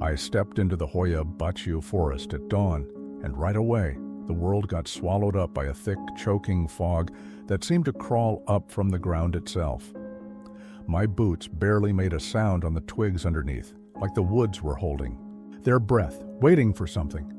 I stepped into the Hoya Baciu forest at dawn, and right away, the world got swallowed up by a thick, choking fog that seemed to crawl up from the ground itself. My boots barely made a sound on the twigs underneath, like the woods were holding their breath, waiting for something.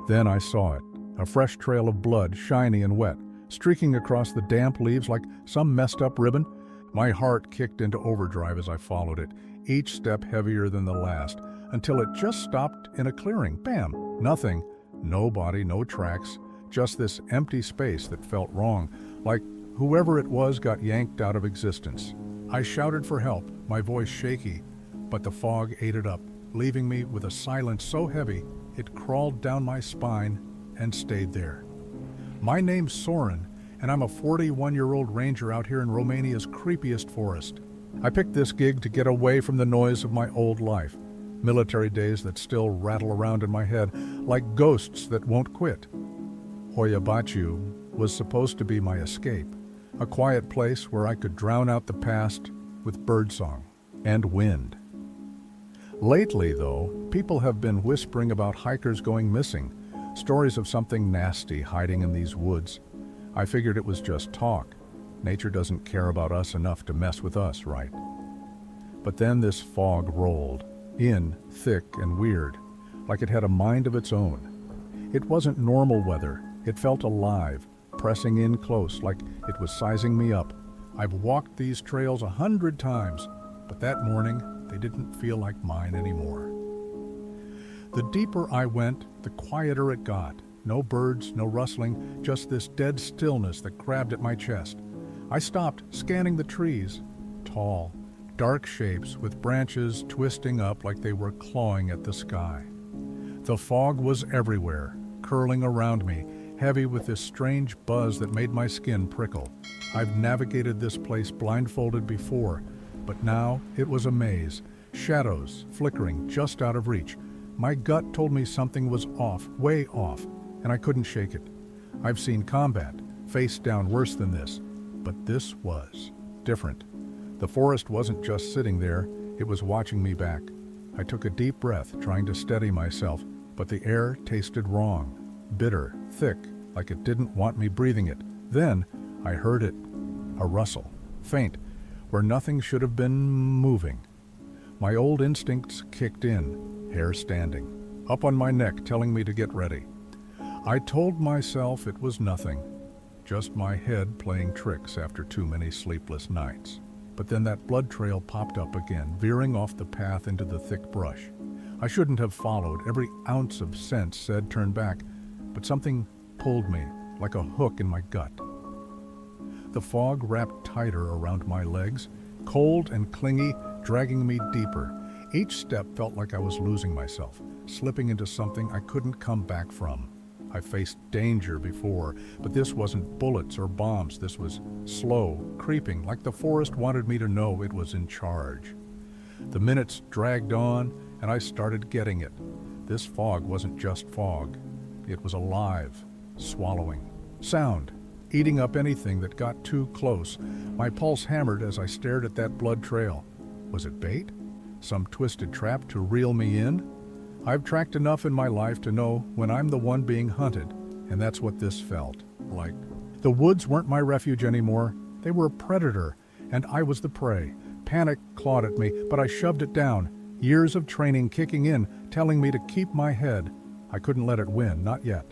Then I saw it, a fresh trail of blood, shiny and wet, streaking across the damp leaves like some messed up ribbon. My heart kicked into overdrive as I followed it, each step heavier than the last, until it just stopped in a clearing. Bam! Nothing. No body, no tracks, just this empty space that felt wrong, like whoever it was got yanked out of existence. I shouted for help, my voice shaky, but the fog ate it up, leaving me with a silence so heavy it crawled down my spine and stayed there. My name's Soren, and I'm a 41-year-old ranger out here in Romania's creepiest forest. I picked this gig to get away from the noise of my old life, military days that still rattle around in my head like ghosts that won't quit. Hoya Baciu was supposed to be my escape, a quiet place where I could drown out the past with birdsong and wind. Lately, though, people have been whispering about hikers going missing, stories of something nasty hiding in these woods. I figured it was just talk. Nature doesn't care about us enough to mess with us, right? But then this fog rolled in, thick and weird, like it had a mind of its own. It wasn't normal weather. It felt alive, pressing in close, like it was sizing me up. I've walked these trails 100 times, but that morning, they didn't feel like mine anymore. The deeper I went, the quieter it got. No birds, no rustling, just this dead stillness that grabbed at my chest. I stopped, scanning the trees. Tall, dark shapes with branches twisting up like they were clawing at the sky. The fog was everywhere, curling around me, heavy with this strange buzz that made my skin prickle. I've navigated this place blindfolded before, but now it was a maze, shadows flickering just out of reach. My gut told me something was off, way off, and I couldn't shake it. I've seen combat, face down worse than this, but this was different. The forest wasn't just sitting there, it was watching me back. I took a deep breath, trying to steady myself, but the air tasted wrong, bitter, thick, like it didn't want me breathing it. Then I heard it, a rustle, faint, where nothing should have been moving. My old instincts kicked in, hair standing, up on my neck telling me to get ready. I told myself it was nothing, just my head playing tricks after too many sleepless nights. But then that blood trail popped up again, veering off the path into the thick brush. I shouldn't have followed. Every ounce of sense said turn back, but something pulled me like a hook in my gut. The fog wrapped tighter around my legs, cold and clingy, dragging me deeper. Each step felt like I was losing myself, slipping into something I couldn't come back from. I faced danger before, but this wasn't bullets or bombs. This was slow, creeping, like the forest wanted me to know it was in charge. The minutes dragged on, and I started getting it. This fog wasn't just fog. It was alive, swallowing. Sound, eating up anything that got too close. My pulse hammered as I stared at that blood trail. Was it bait? Some twisted trap to reel me in? I've tracked enough in my life to know when I'm the one being hunted, and that's what this felt like. The woods weren't my refuge anymore. They were a predator, and I was the prey. Panic clawed at me, but I shoved it down. Years of training kicking in, telling me to keep my head. I couldn't let it win, not yet.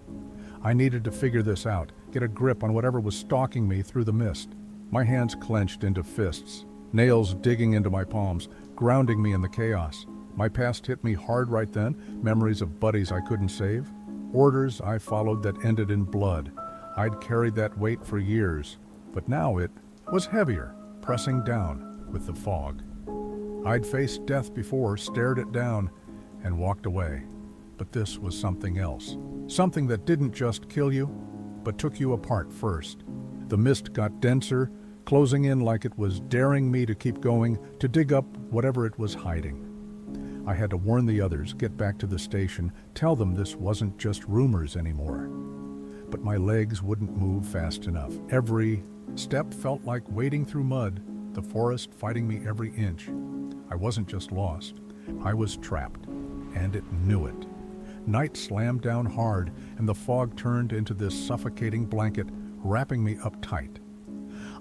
I needed to figure this out, get a grip on whatever was stalking me through the mist. My hands clenched into fists, nails digging into my palms, grounding me in the chaos. My past hit me hard right then, memories of buddies I couldn't save, orders I followed that ended in blood. I'd carried that weight for years, but now it was heavier, pressing down with the fog. I'd faced death before, stared it down, and walked away. But this was something else. Something that didn't just kill you, but took you apart first. The mist got denser, closing in like it was daring me to keep going, to dig up whatever it was hiding. I had to warn the others, get back to the station, tell them this wasn't just rumors anymore. But my legs wouldn't move fast enough. Every step felt like wading through mud, the forest fighting me every inch. I wasn't just lost. I was trapped. and it knew it. Night slammed down hard, and the fog turned into this suffocating blanket, wrapping me up tight.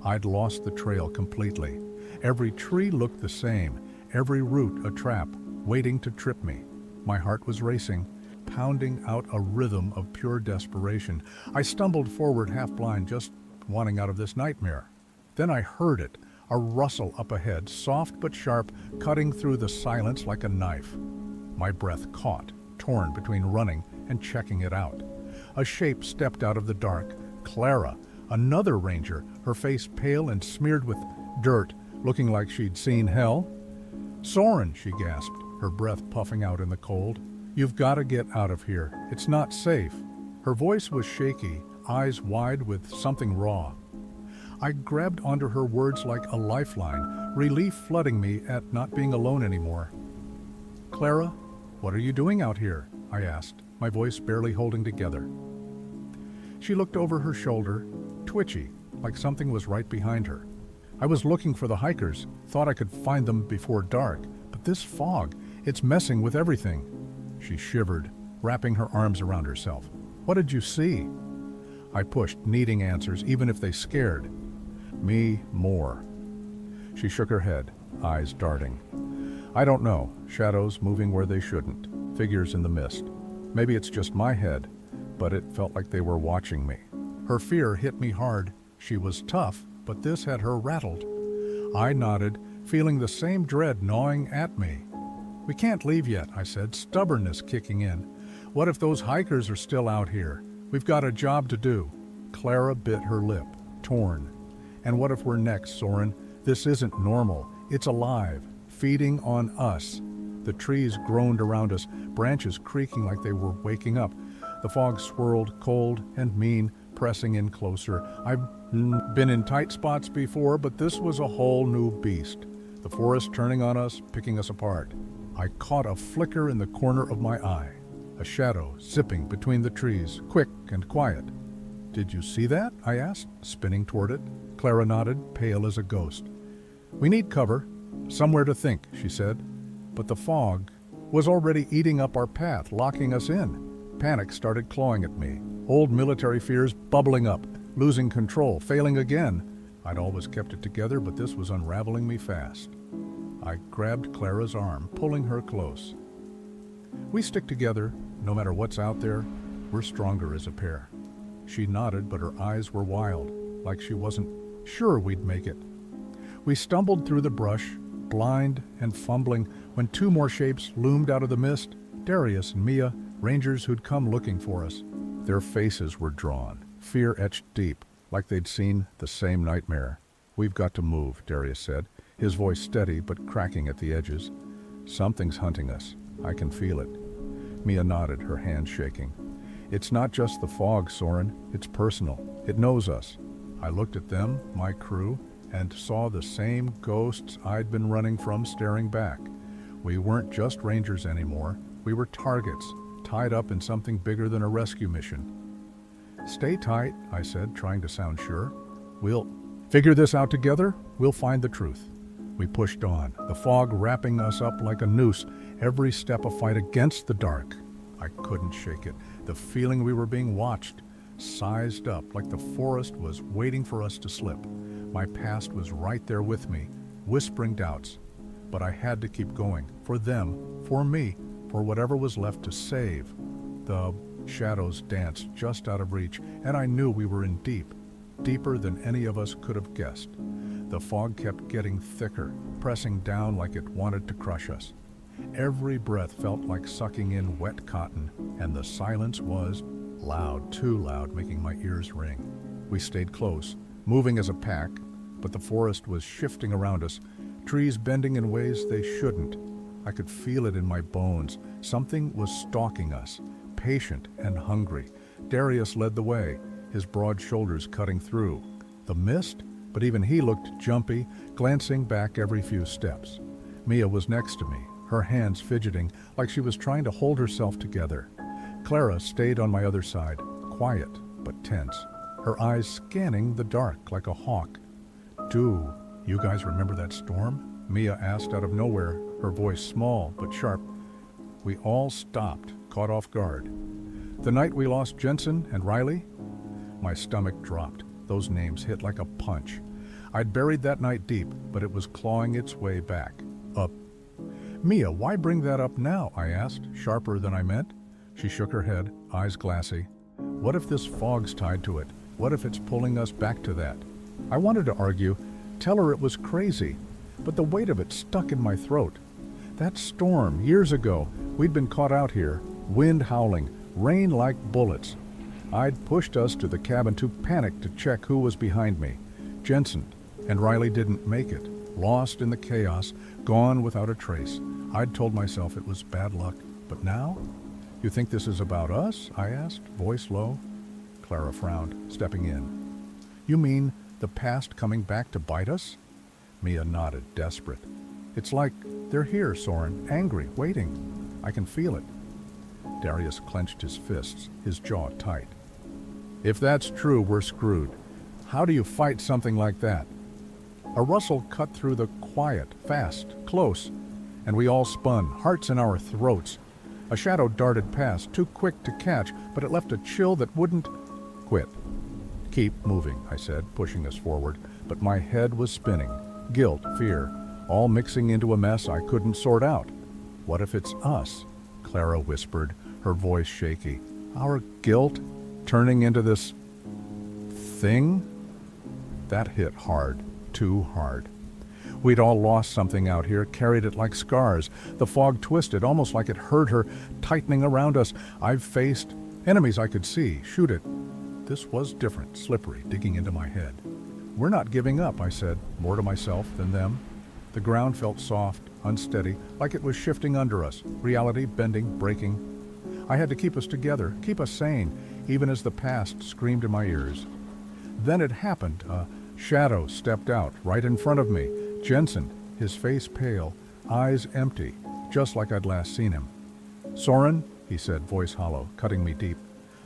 I'd lost the trail completely. Every tree looked the same, every root a trap, waiting to trip me. My heart was racing, pounding out a rhythm of pure desperation. I stumbled forward half-blind, just wanting out of this nightmare. Then I heard it, a rustle up ahead, soft but sharp, cutting through the silence like a knife. My breath caught, torn between running and checking it out. A shape stepped out of the dark. Clara, another ranger, her face pale and smeared with dirt, looking like she'd seen hell. "Soren," she gasped, her breath puffing out in the cold. "You've got to get out of here. It's not safe." Her voice was shaky, eyes wide with something raw. I grabbed onto her words like a lifeline, relief flooding me at not being alone anymore. "Clara, what are you doing out here?" I asked, my voice barely holding together. She looked over her shoulder, twitchy, like something was right behind her. "I was looking for the hikers, thought I could find them before dark, but this fog, it's messing with everything." She shivered, wrapping her arms around herself. "What did you see?" I pushed, needing answers, even if they scared me more. She shook her head, eyes darting. "I don't know. Shadows moving where they shouldn't. Figures in the mist. Maybe it's just my head, but it felt like they were watching me." Her fear hit me hard. She was tough, but this had her rattled. I nodded, feeling the same dread gnawing at me. "We can't leave yet," I said, stubbornness kicking in. "What if those hikers are still out here? We've got a job to do." Clara bit her lip, torn. "And what if we're next, Soren? This isn't normal. It's alive, feeding on us." The trees groaned around us, branches creaking like they were waking up. The fog swirled, cold and mean, pressing in closer. I've been in tight spots before, but this was a whole new beast. The forest turning on us, picking us apart. I caught a flicker in the corner of my eye. A shadow zipping between the trees, quick and quiet. "Did you see that?" I asked, spinning toward it. Clara nodded, pale as a ghost. "We need cover. Somewhere to think," she said. But the fog was already eating up our path, locking us in. Panic started clawing at me. Old military fears bubbling up, losing control, failing again. I'd always kept it together, but this was unraveling me fast. I grabbed Clara's arm, pulling her close. "We stick together, no matter what's out there. We're stronger as a pair." She nodded, but her eyes were wild, like she wasn't sure we'd make it. We stumbled through the brush, blind and fumbling, when two more shapes loomed out of the mist. Darius and Mia, rangers who'd come looking for us. Their faces were drawn, fear etched deep, like they'd seen the same nightmare. "We've got to move," Darius said, his voice steady but cracking at the edges. "Something's hunting us. I can feel it." Mia nodded, her hand shaking. "It's not just the fog, Soren. It's personal. It knows us." I looked at them, my crew, and saw the same ghosts I'd been running from staring back. We weren't just rangers anymore. We were targets, tied up in something bigger than a rescue mission. "Stay tight," I said, trying to sound sure. "We'll figure this out together. We'll find the truth." We pushed on, the fog wrapping us up like a noose, every step a fight against the dark. I couldn't shake it, the feeling we were being watched, sized up like the forest was waiting for us to slip. My past was right there with me, whispering doubts. But I had to keep going, for them, for me, for whatever was left to save. The shadows danced just out of reach, and I knew we were in deep, deeper than any of us could have guessed. The fog kept getting thicker, pressing down like it wanted to crush us. Every breath felt like sucking in wet cotton, and the silence was loud, too loud, making my ears ring. We stayed close, moving as a pack, but the forest was shifting around us, trees bending in ways they shouldn't. I could feel it in my bones. Something was stalking us, patient and hungry. Darius led the way, his broad shoulders cutting through the mist, but even he looked jumpy, glancing back every few steps. Mia was next to me, her hands fidgeting like she was trying to hold herself together. Clara stayed on my other side, quiet but tense, her eyes scanning the dark like a hawk. "Do you guys remember that storm?" Mia asked out of nowhere, her voice small but sharp. We all stopped, caught off guard. The night we lost Jensen and Riley? My stomach dropped. Those names hit like a punch. I'd buried that night deep, but it was clawing its way back, up. Mia, why bring that up now? I asked, sharper than I meant. She shook her head, eyes glassy. What if this fog's tied to it? What if it's pulling us back to that? I wanted to argue, tell her it was crazy, but the weight of it stuck in my throat. That storm, years ago, we'd been caught out here, wind howling, rain like bullets. I'd pushed us to the cabin too panicked to check who was behind me. Jensen and Riley didn't make it, lost in the chaos, gone without a trace. I'd told myself it was bad luck, but now? You think this is about us? I asked, voice low. Clara frowned, stepping in. You mean the past coming back to bite us? Mia nodded, desperate. It's like they're here, Soren, angry, waiting. I can feel it. Darius clenched his fists, his jaw tight. If that's true, we're screwed. How do you fight something like that? A rustle cut through the quiet, fast, close, and we all spun, hearts in our throats. A shadow darted past, too quick to catch, but it left a chill that wouldn't quit. Keep moving, I said, pushing us forward, but my head was spinning. Guilt, fear, all mixing into a mess I couldn't sort out. What if it's us? Clara whispered, her voice shaky. Our guilt turning into this thing? That hit hard, too hard. We'd all lost something out here, carried it like scars. The fog twisted, almost like it hurt her, tightening around us. I've faced enemies I could see, shoot it. This was different, slippery, digging into my head. We're not giving up, I said, more to myself than them. The ground felt soft, unsteady, like it was shifting under us, reality bending, breaking. I had to keep us together, keep us sane, even as the past screamed in my ears. Then it happened. A shadow stepped out, right in front of me. Jensen, his face pale, eyes empty, just like I'd last seen him. Soren, he said, voice hollow, cutting me deep.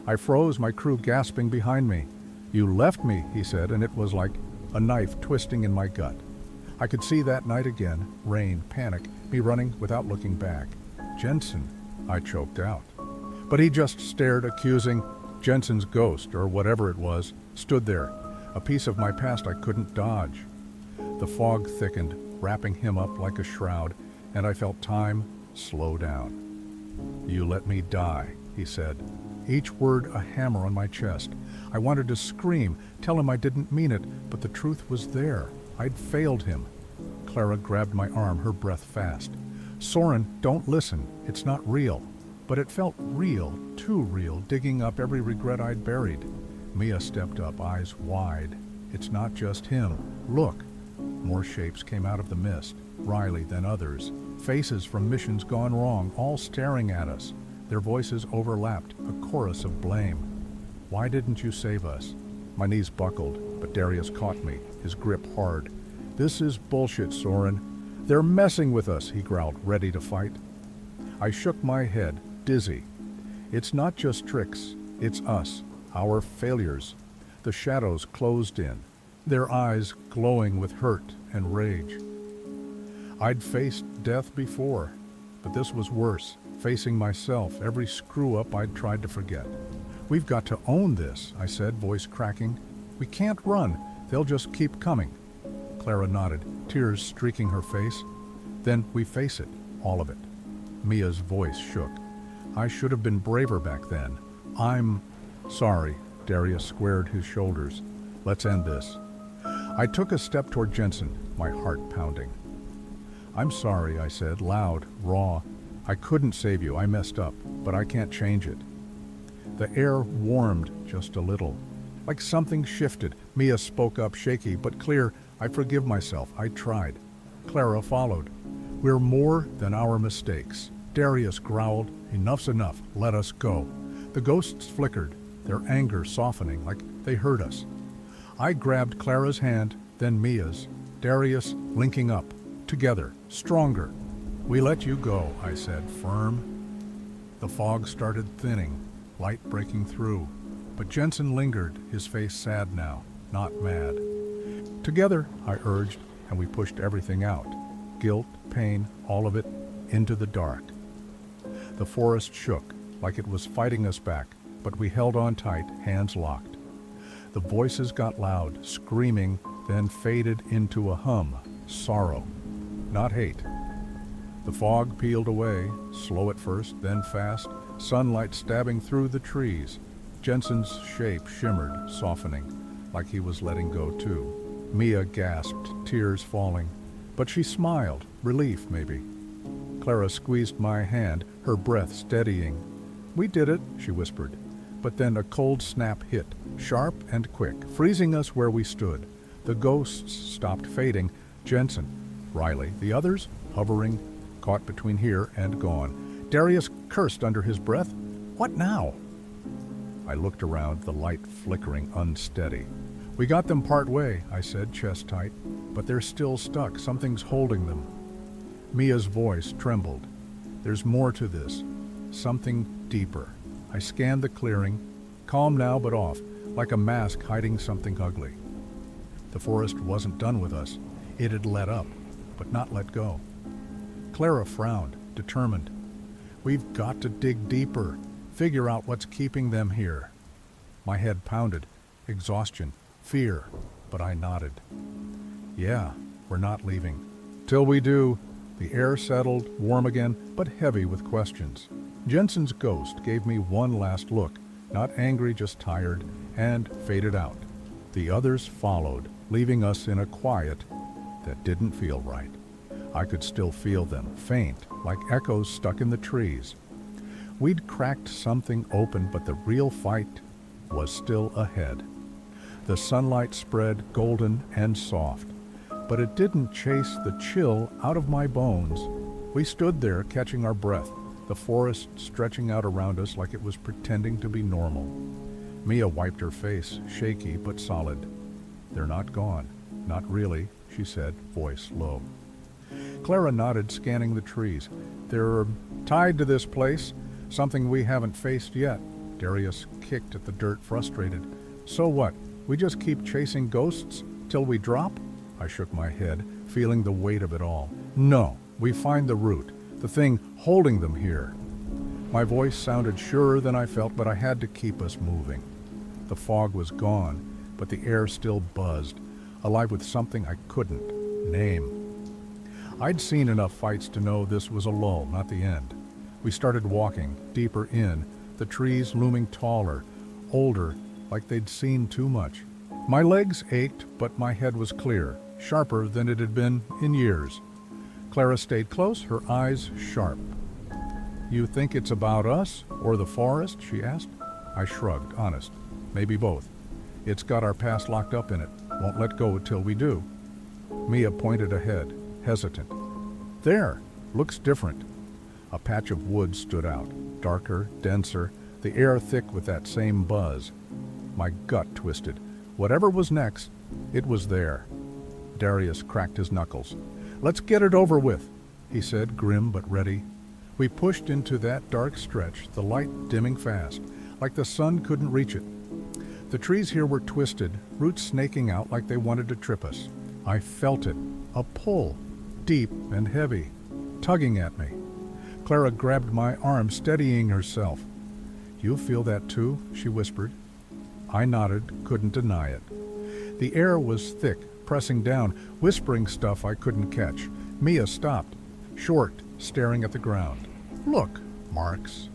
I froze, my crew gasping behind me. You left me, he said, and it was like a knife twisting in my gut. I could see that night again, rain, panic, me running without looking back. Jensen, I choked out. But he just stared, accusing. Jensen's ghost, or whatever it was, stood there, a piece of my past I couldn't dodge. The fog thickened, wrapping him up like a shroud, and I felt time slow down. You let me die, he said, each word a hammer on my chest. I wanted to scream, tell him I didn't mean it, but the truth was there. I'd failed him. Clara grabbed my arm, her breath fast. Soren, don't listen. It's not real. But it felt real, too real, digging up every regret I'd buried. Mia stepped up, eyes wide. It's not just him. Look. More shapes came out of the mist. Riley, then others. Faces from missions gone wrong, all staring at us. Their voices overlapped, a chorus of blame. Why didn't you save us? My knees buckled, but Darius caught me, his grip hard. This is bullshit, Soren. They're messing with us, he growled, ready to fight. I shook my head, dizzy. It's not just tricks, it's us, our failures. The shadows closed in, their eyes glowing with hurt and rage. I'd faced death before, but this was worse, facing myself, every screw-up I'd tried to forget. We've got to own this, I said, voice cracking. We can't run, they'll just keep coming. Clara nodded, tears streaking her face. Then we face it, all of it. Mia's voice shook. I should have been braver back then. I'm sorry, Darius squared his shoulders. Let's end this. I took a step toward Jensen, my heart pounding. I'm sorry, I said, loud, raw. I couldn't save you, I messed up, but I can't change it. The air warmed just a little. Like something shifted. Mia spoke up, shaky but clear. I forgive myself, I tried. Clara followed. We're more than our mistakes. Darius growled, enough's enough, let us go. The ghosts flickered, their anger softening like they heard us. I grabbed Clara's hand, then Mia's, Darius linking up, together, stronger. We let you go, I said, firm. The fog started thinning, light breaking through, but Jensen lingered, his face sad now, not mad. Together, I urged, and we pushed everything out. Guilt, pain, all of it, into the dark. The forest shook, like it was fighting us back, but we held on tight, hands locked. The voices got loud, screaming, then faded into a hum. Sorrow, not hate. The fog peeled away, slow at first, then fast, sunlight stabbing through the trees. Jensen's shape shimmered, softening, like he was letting go too. Mia gasped, tears falling, but she smiled, relief maybe. Clara squeezed my hand, her breath steadying. "We did it," she whispered. But then a cold snap hit, sharp and quick, freezing us where we stood. The ghosts stopped fading. Jensen, Riley, the others, hovering, caught between here and gone. Darius cursed under his breath. "What now?" I looked around, the light flickering unsteady. "We got them part way," I said, chest tight, "but they're still stuck. Something's holding them." Mia's voice trembled. "There's more to this. Something deeper." I scanned the clearing, calm now but off, like a mask hiding something ugly. The forest wasn't done with us. It had let up, but not let go. Clara frowned, determined. "We've got to dig deeper, figure out what's keeping them here." My head pounded, exhaustion, fear, but I nodded. "Yeah, we're not leaving. Till we do." The air settled, warm again, but heavy with questions. Jensen's ghost gave me one last look, not angry, just tired, and faded out. The others followed, leaving us in a quiet that didn't feel right. I could still feel them, faint, like echoes stuck in the trees. We'd cracked something open, but the real fight was still ahead. The sunlight spread golden and soft, but it didn't chase the chill out of my bones. We stood there catching our breath, the forest stretching out around us like it was pretending to be normal. Mia wiped her face, shaky but solid. "They're not gone. Not really," she said, voice low. Clara nodded, scanning the trees. "They're tied to this place, something we haven't faced yet." Darius kicked at the dirt, frustrated. "So what? We just keep chasing ghosts till we drop?" I shook my head, feeling the weight of it all. "No, we find the root, the thing holding them here." My voice sounded surer than I felt, but I had to keep us moving. The fog was gone, but the air still buzzed, alive with something I couldn't name. I'd seen enough fights to know this was a lull, not the end. We started walking, deeper in, the trees looming taller, older, like they'd seen too much. My legs ached, but my head was clear, sharper than it had been in years. Clara stayed close, her eyes sharp. "You think it's about us, or the forest?" she asked. I shrugged, honest. "Maybe both. It's got our past locked up in it. Won't let go till we do." Mia pointed ahead, hesitant. "There, looks different." A patch of wood stood out, darker, denser, the air thick with that same buzz. My gut twisted. Whatever was next, it was there. Darius cracked his knuckles. "Let's get it over with," he said, grim but ready. We pushed into that dark stretch, the light dimming fast, like the sun couldn't reach it. The trees here were twisted, roots snaking out like they wanted to trip us. I felt it, a pull, deep and heavy, tugging at me. Clara grabbed my arm, steadying herself. "You feel that too?" she whispered. I nodded, couldn't deny it. The air was thick, pressing down, whispering stuff I couldn't catch. Mia stopped, short, staring at the ground. "Look, marks."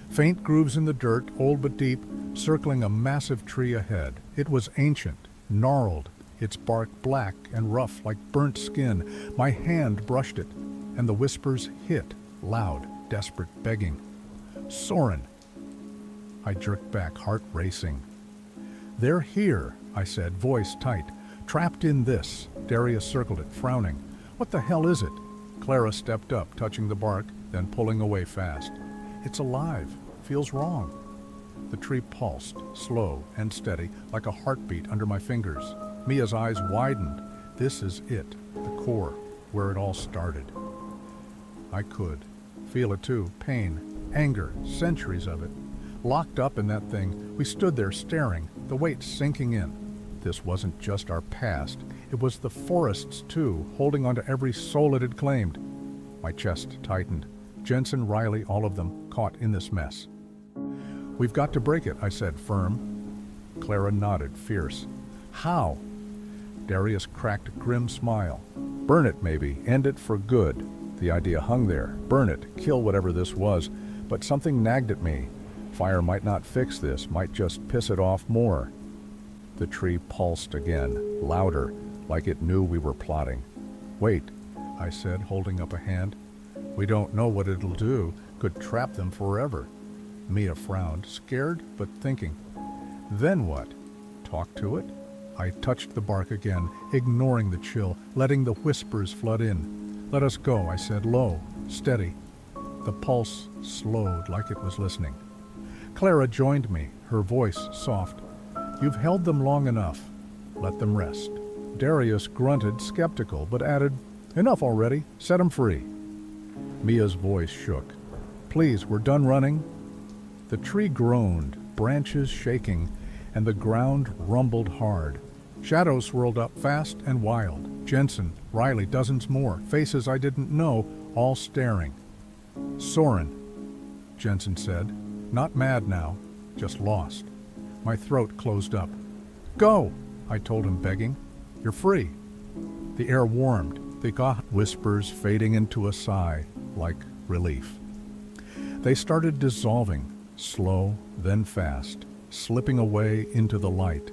Faint grooves in the dirt, old but deep, circling a massive tree ahead. It was ancient, gnarled, its bark black and rough like burnt skin. My hand brushed it, and the whispers hit, loud, desperate, begging. "Soren!" I jerked back, heart racing. "They're here," I said, voice tight. "Trapped in this." Darius circled it, frowning. "What the hell is it?" Clara stepped up, touching the bark, then pulling away fast. "It's alive. Feels wrong." The tree pulsed, slow and steady, like a heartbeat under my fingers. Mia's eyes widened. This is it, the core, where it all started. I could feel it too, pain, anger, centuries of it. Locked up in that thing, we stood there staring, the weight sinking in. This wasn't just our past, it was the forests too, holding onto every soul it had claimed. My chest tightened. Jensen, Riley, all of them. caught in this mess. "We've got to break it," I said, firm. Clara nodded, fierce. "How?" Darius cracked a grim smile. "Burn it, maybe. End it for good." The idea hung there. Burn it. Kill whatever this was. But something nagged at me. Fire might not fix this, might just piss it off more. The tree pulsed again, louder, like it knew we were plotting. "Wait," I said, holding up a hand. "We don't know what it'll do. Could trap them forever." Mia frowned, scared but thinking. "Then what? Talk to it?" I touched the bark again, ignoring the chill, letting the whispers flood in. "Let us go," I said, low, steady. The pulse slowed like it was listening. Clara joined me, her voice soft. "You've held them long enough. Let them rest." Darius grunted, skeptical, but added, "Enough already. Set 'em free." Mia's voice shook. "Please, we're done running." The tree groaned, branches shaking, and the ground rumbled hard. Shadows swirled up fast and wild. Jensen, Riley, dozens more, faces I didn't know, all staring. "Soren," Jensen said, "not mad now, just lost." My throat closed up. "Go," I told him, begging. "You're free." The air warmed, the whispers fading into a sigh, like relief. They started dissolving, slow, then fast, slipping away into the light.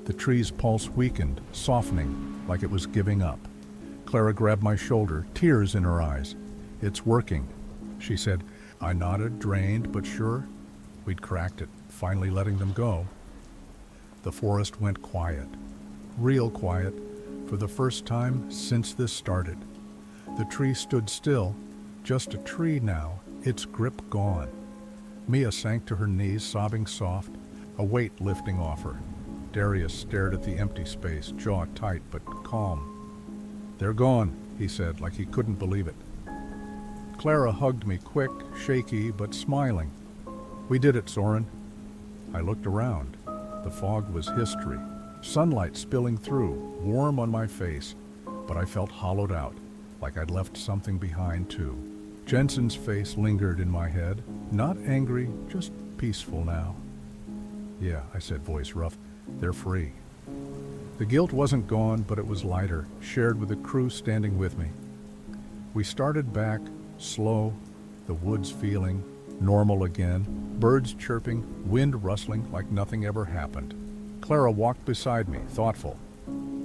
The tree's pulse weakened, softening, like it was giving up. Clara grabbed my shoulder, tears in her eyes. "It's working," she said. I nodded, drained but sure. We'd cracked it, finally letting them go. The forest went quiet, real quiet, for the first time since this started. The tree stood still, just a tree now, its grip gone. Mia sank to her knees, sobbing soft, a weight lifting off her. Darius stared at the empty space, jaw tight but calm. "They're gone," he said, like he couldn't believe it. Clara hugged me, quick, shaky, but smiling. "We did it, Soren." I looked around. The fog was history, sunlight spilling through, warm on my face, but I felt hollowed out, like I'd left something behind too. Jensen's face lingered in my head, not angry, just peaceful now. "Yeah," I said, voice rough, "they're free." The guilt wasn't gone, but it was lighter, shared with the crew standing with me. We started back, slow, the woods feeling normal again, birds chirping, wind rustling like nothing ever happened. Clara walked beside me, thoughtful.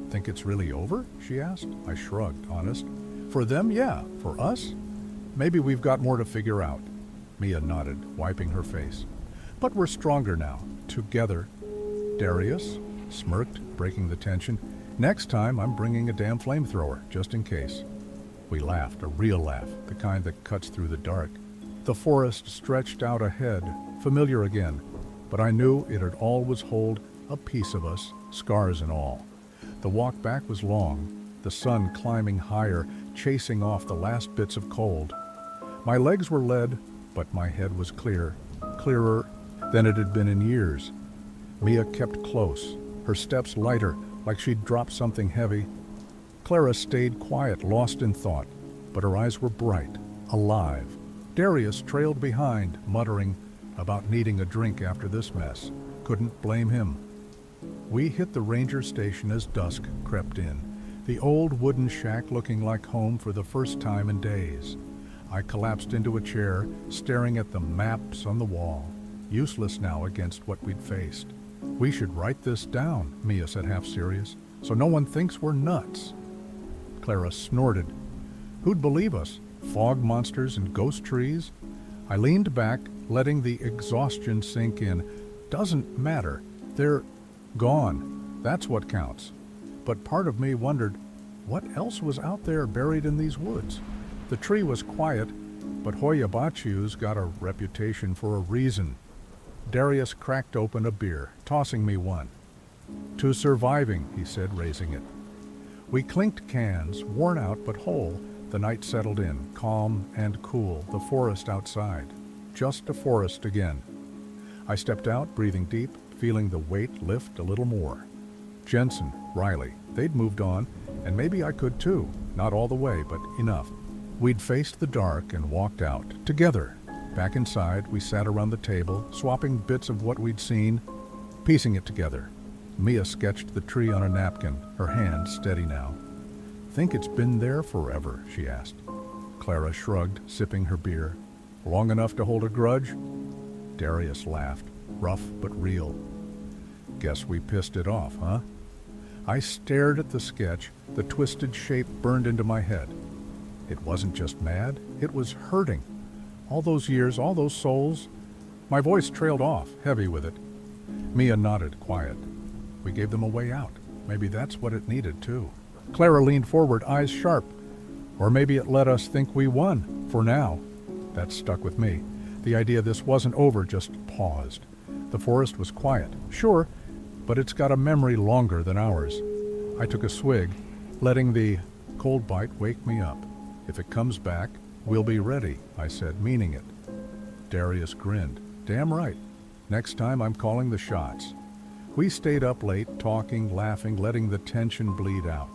"Think it's really over?" she asked. I shrugged, honest. "For them, yeah. For us? Maybe we've got more to figure out." Mia nodded, wiping her face. "But we're stronger now, together." Darius smirked, breaking the tension. "Next time I'm bringing a damn flamethrower, just in case." We laughed, a real laugh, the kind that cuts through the dark. The forest stretched out ahead, familiar again, but I knew it'd always hold a piece of us, scars and all. The walk back was long, the sun climbing higher, chasing off the last bits of cold. My legs were lead, but my head was clear, clearer than it had been in years. Mia kept close, her steps lighter, like she'd dropped something heavy. Clara stayed quiet, lost in thought, but her eyes were bright, alive. Darius trailed behind, muttering about needing a drink after this mess. Couldn't blame him. We hit the ranger station as dusk crept in, the old wooden shack looking like home for the first time in days. I collapsed into a chair, staring at the maps on the wall, useless now against what we'd faced. "We should write this down," Mia said, half serious, "so no one thinks we're nuts." Clara snorted. "Who'd believe us? Fog monsters and ghost trees?" I leaned back, letting the exhaustion sink in. "Doesn't matter. They're gone. That's what counts." But part of me wondered, what else was out there buried in these woods? The tree was quiet, but Hoyabachiu's got a reputation for a reason. Darius cracked open a beer, tossing me one. "To surviving," he said, raising it. We clinked cans, worn out but whole. The night settled in, calm and cool, the forest outside. Just a forest again. I stepped out, breathing deep, feeling the weight lift a little more. Jensen, Riley, they'd moved on, and maybe I could too. Not all the way, but enough. We'd faced the dark and walked out, together, Back inside, we sat around the table, swapping bits of what we'd seen, piecing it together. Mia sketched the tree on a napkin, her hand steady now. "Think it's been there forever?" she asked. Clara shrugged, sipping her beer. "Long enough to hold a grudge?" Darius laughed, rough but real. "Guess we pissed it off, huh?" I stared at the sketch, the twisted shape burned into my head. It wasn't just mad, it was hurting. All those years, all those souls. My voice trailed off, heavy with it. Mia nodded, quiet. We gave them a way out. Maybe that's what it needed, too. Clara leaned forward, eyes sharp. Or maybe it let us think we won, for now. That stuck with me. The idea this wasn't over just paused. The forest was quiet, sure, but it's got a memory longer than ours. I took a swig, letting the cold bite wake me up. If it comes back, we'll be ready, I said, meaning it. Darius grinned. Damn right. Next time I'm calling the shots. We stayed up late, talking, laughing, letting the tension bleed out.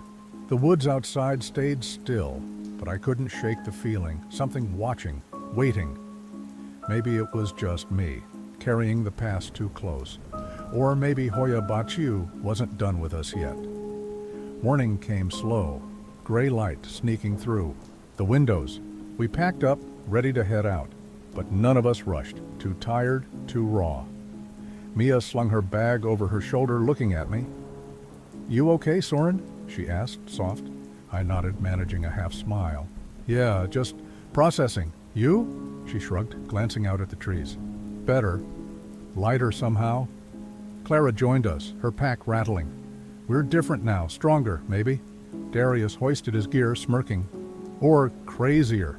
The woods outside stayed still, but I couldn't shake the feeling, something watching, waiting. Maybe it was just me, carrying the past too close. Or maybe Hoya Bachiu wasn't done with us yet. Morning came slow, gray light sneaking through. The windows. We packed up, ready to head out. But none of us rushed, too tired, too raw. Mia slung her bag over her shoulder, looking at me. "You okay, Soren?" she asked, soft. I nodded, managing a half smile. "Yeah, just processing. You?" She shrugged, glancing out at the trees. "Better. Lighter somehow." Clara joined us, her pack rattling. "We're different now, stronger, maybe." Darius hoisted his gear, smirking. "Or crazier.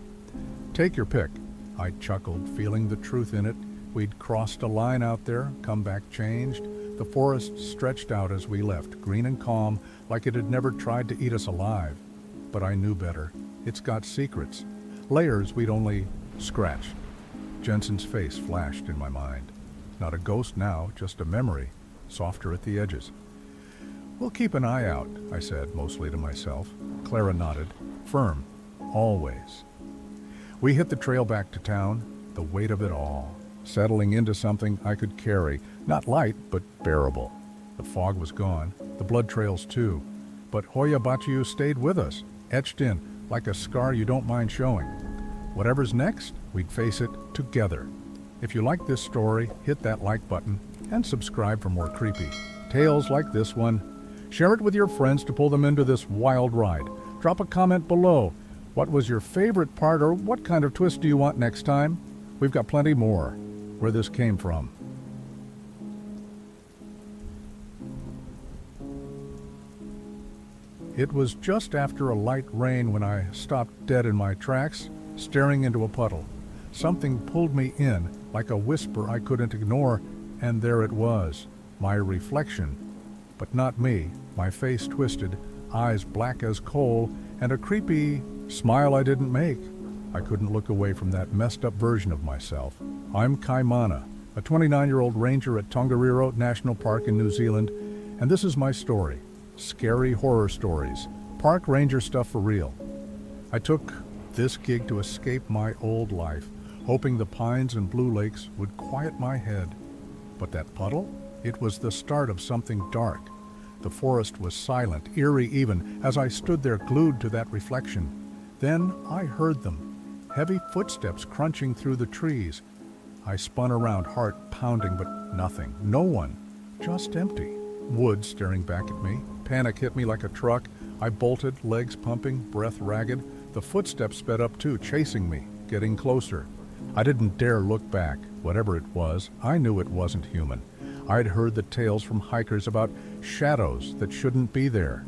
Take your pick." I chuckled, feeling the truth in it. We'd crossed a line out there, come back changed. The forest stretched out as we left, green and calm, like it had never tried to eat us alive. But I knew better. It's got secrets, layers we'd only scratched. Jensen's face flashed in my mind. Not a ghost now, just a memory, softer at the edges. "We'll keep an eye out," I said, mostly to myself. Clara nodded, firm, always. We hit the trail back to town, the weight of it all, settling into something I could carry, not light, but bearable. The fog was gone, the blood trails too, but Hoya Bachiu stayed with us, etched in, like a scar you don't mind showing. Whatever's next, we'd face it together. If you like this story, hit that like button and subscribe for more creepy tales like this one. Share it with your friends to pull them into this wild ride. Drop a comment below. What was your favorite part, or what kind of twist do you want next time? We've got plenty more. Where this came from. It was just after a light rain when I stopped dead in my tracks, staring into a puddle. Something pulled me in, like a whisper I couldn't ignore, and there it was, my reflection. But not me, my face twisted, eyes black as coal, and a creepy smile I didn't make. I couldn't look away from that messed up version of myself. I'm Kaimana, a 29-year-old ranger at Tongariro National Park in New Zealand, and this is my story. Scary horror stories, park ranger stuff for real. I took this gig to escape my old life, hoping the pines and blue lakes would quiet my head. But that puddle? It was the start of something dark. The forest was silent, eerie even, as I stood there glued to that reflection. Then I heard them, heavy footsteps crunching through the trees. I spun around, heart pounding, but nothing, no one, just empty. Woods staring back at me. Panic hit me like a truck. I bolted, legs pumping, breath ragged. The footsteps sped up too, chasing me, getting closer. I didn't dare look back. Whatever it was, I knew it wasn't human. I'd heard the tales from hikers about shadows that shouldn't be there.